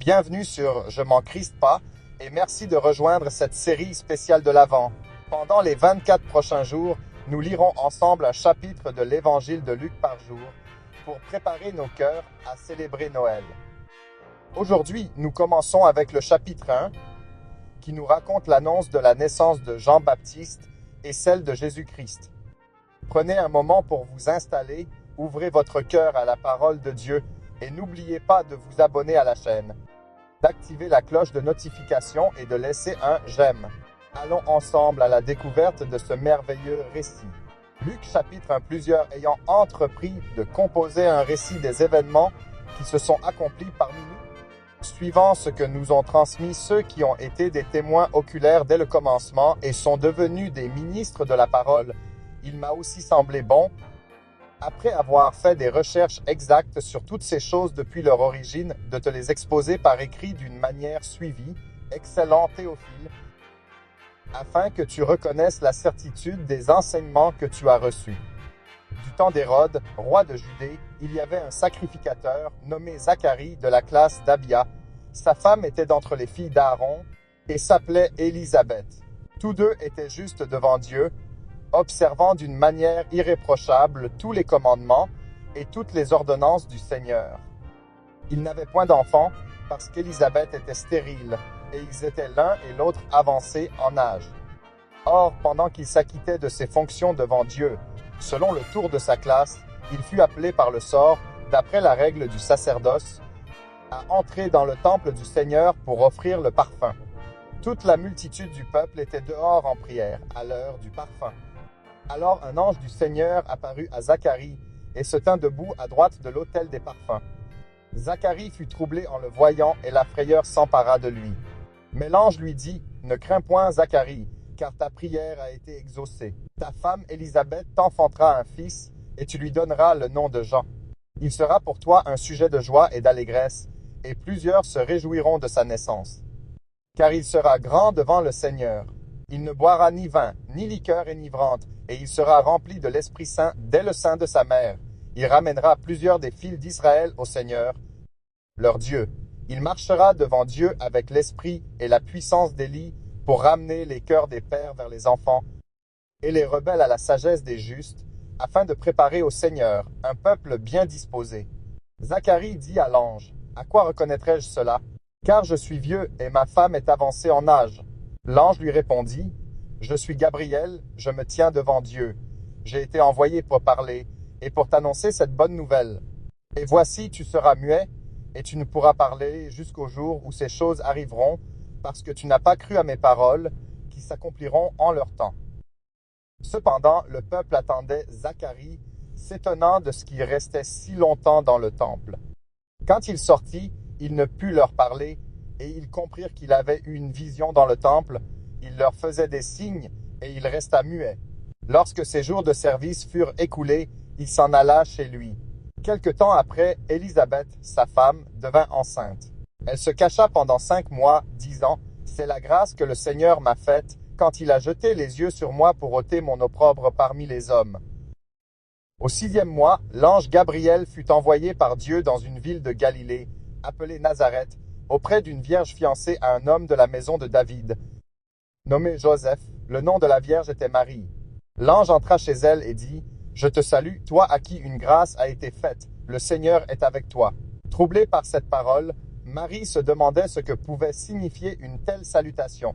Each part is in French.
Bienvenue sur Je m'en criste pas et merci de rejoindre cette série spéciale de l'Avent. Pendant les 24 prochains jours, nous lirons ensemble un chapitre de l'Évangile de Luc par jour pour préparer nos cœurs à célébrer Noël. Aujourd'hui, nous commençons avec le chapitre 1 qui nous raconte l'annonce de la naissance de Jean-Baptiste et celle de Jésus-Christ. Prenez un moment pour vous installer, ouvrez votre cœur à la parole de Dieu et n'oubliez pas de vous abonner à la chaîne, d'activer la cloche de notification et de laisser un j'aime. Allons ensemble à la découverte de ce merveilleux récit. Luc chapitre 1, plusieurs ayant entrepris de composer un récit des événements qui se sont accomplis parmi nous, suivant ce que nous ont transmis ceux qui ont été des témoins oculaires dès le commencement et sont devenus des ministres de la parole. Il m'a aussi semblé bon, après avoir fait des recherches exactes sur toutes ces choses depuis leur origine, de te les exposer par écrit d'une manière suivie, excellent Théophile, afin que tu reconnaisses la certitude des enseignements que tu as reçus. Du temps d'Hérode, roi de Judée, il y avait un sacrificateur nommé Zacharie de la classe d'Abia. Sa femme était d'entre les filles d'Aaron et s'appelait Élisabeth. Tous deux étaient justes devant Dieu, observant d'une manière irréprochable tous les commandements et toutes les ordonnances du Seigneur. Ils n'avaient point d'enfants parce qu'Élisabeth était stérile et ils étaient l'un et l'autre avancés en âge. Or, pendant qu'il s'acquittait de ses fonctions devant Dieu, selon le tour de sa classe, il fut appelé par le sort, d'après la règle du sacerdoce, à entrer dans le temple du Seigneur pour offrir le parfum. Toute la multitude du peuple était dehors en prière, à l'heure du parfum. Alors un ange du Seigneur apparut à Zacharie et se tint debout à droite de l'autel des parfums. Zacharie fut troublé en le voyant et la frayeur s'empara de lui. Mais l'ange lui dit, « Ne crains point, Zacharie, car ta prière a été exaucée. Ta femme Élisabeth t'enfantera un fils, et tu lui donneras le nom de Jean. Il sera pour toi un sujet de joie et d'allégresse, et plusieurs se réjouiront de sa naissance. Car il sera grand devant le Seigneur. Il ne boira ni vin, ni liqueur énivrante, et il sera rempli de l'Esprit Saint dès le sein de sa mère. Il ramènera plusieurs des fils d'Israël au Seigneur, leur Dieu. Il marchera devant Dieu avec l'esprit et la puissance d'Élie pour ramener les cœurs des pères vers les enfants et les rebelles à la sagesse des justes, afin de préparer au Seigneur un peuple bien disposé. Zacharie dit à l'ange, « À quoi reconnaîtrai-je cela? Car je suis vieux et ma femme est avancée en âge. » L'ange lui répondit, « Je suis Gabriel, je me tiens devant Dieu. J'ai été envoyé pour parler et pour t'annoncer cette bonne nouvelle. Et voici, tu seras muet, et tu ne pourras parler jusqu'au jour où ces choses arriveront, parce que tu n'as pas cru à mes paroles, qui s'accompliront en leur temps. » Cependant, le peuple attendait Zacharie, s'étonnant de ce qu'il restait si longtemps dans le temple. Quand il sortit, il ne put leur parler, et ils comprirent qu'il avait eu une vision dans le temple. Il leur faisait des signes, et il resta muet. Lorsque ses jours de service furent écoulés, il s'en alla chez lui. Quelque temps après, Élisabeth, sa femme, devint enceinte. Elle se cacha pendant 5 mois, disant, « C'est la grâce que le Seigneur m'a faite, quand il a jeté les yeux sur moi pour ôter mon opprobre parmi les hommes. » Au 6e mois, l'ange Gabriel fut envoyé par Dieu dans une ville de Galilée, appelée Nazareth, auprès d'une vierge fiancée à un homme de la maison de David, nommé Joseph. Le nom de la vierge était Marie. L'ange entra chez elle et dit, « Je te salue, toi à qui une grâce a été faite, le Seigneur est avec toi. » Troublée par cette parole, Marie se demandait ce que pouvait signifier une telle salutation.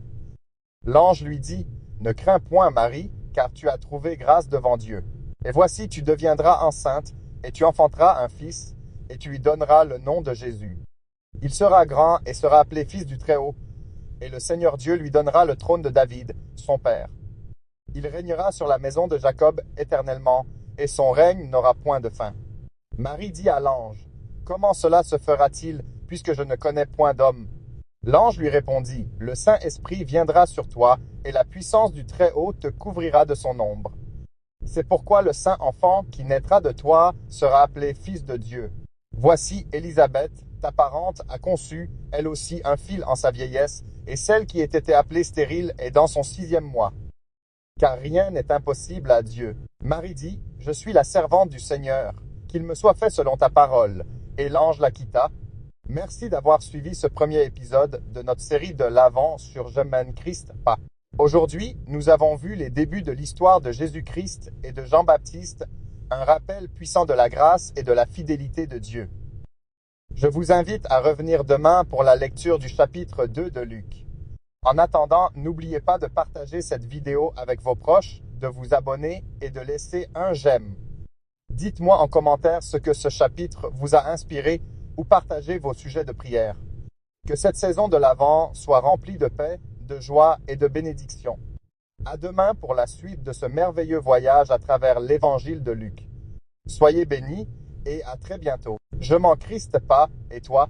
L'ange lui dit, « Ne crains point, Marie, car tu as trouvé grâce devant Dieu. Et voici, tu deviendras enceinte, et tu enfanteras un fils, et tu lui donneras le nom de Jésus. Il sera grand et sera appelé fils du Très-Haut, et le Seigneur Dieu lui donnera le trône de David, son père. Il régnera sur la maison de Jacob éternellement, et son règne n'aura point de fin. » Marie dit à l'ange, « Comment cela se fera-t-il, puisque je ne connais point d'homme? » L'ange lui répondit, « Le Saint-Esprit viendra sur toi, et la puissance du Très-Haut te couvrira de son ombre. C'est pourquoi le saint enfant qui naîtra de toi sera appelé fils de Dieu. Voici Élisabeth, ta parente, a conçu, elle aussi, un fils en sa vieillesse, et celle qui ait été appelée stérile est dans son 6e mois. Car rien n'est impossible à Dieu. » Marie dit, « Je suis la servante du Seigneur, qu'il me soit fait selon ta parole. » Et l'ange la quitta. Merci d'avoir suivi ce premier épisode de notre série de l'Avent sur Je mène Christ pas. Aujourd'hui, nous avons vu les débuts de l'histoire de Jésus-Christ et de Jean-Baptiste, un rappel puissant de la grâce et de la fidélité de Dieu. Je vous invite à revenir demain pour la lecture du chapitre 2 de Luc. En attendant, n'oubliez pas de partager cette vidéo avec vos proches, de vous abonner et de laisser un j'aime. Dites-moi en commentaire ce que ce chapitre vous a inspiré ou partagez vos sujets de prière. Que cette saison de l'Avent soit remplie de paix, de joie et de bénédiction. À demain pour la suite de ce merveilleux voyage à travers l'évangile de Luc. Soyez bénis et à très bientôt. Je m'en Christ pas, et toi?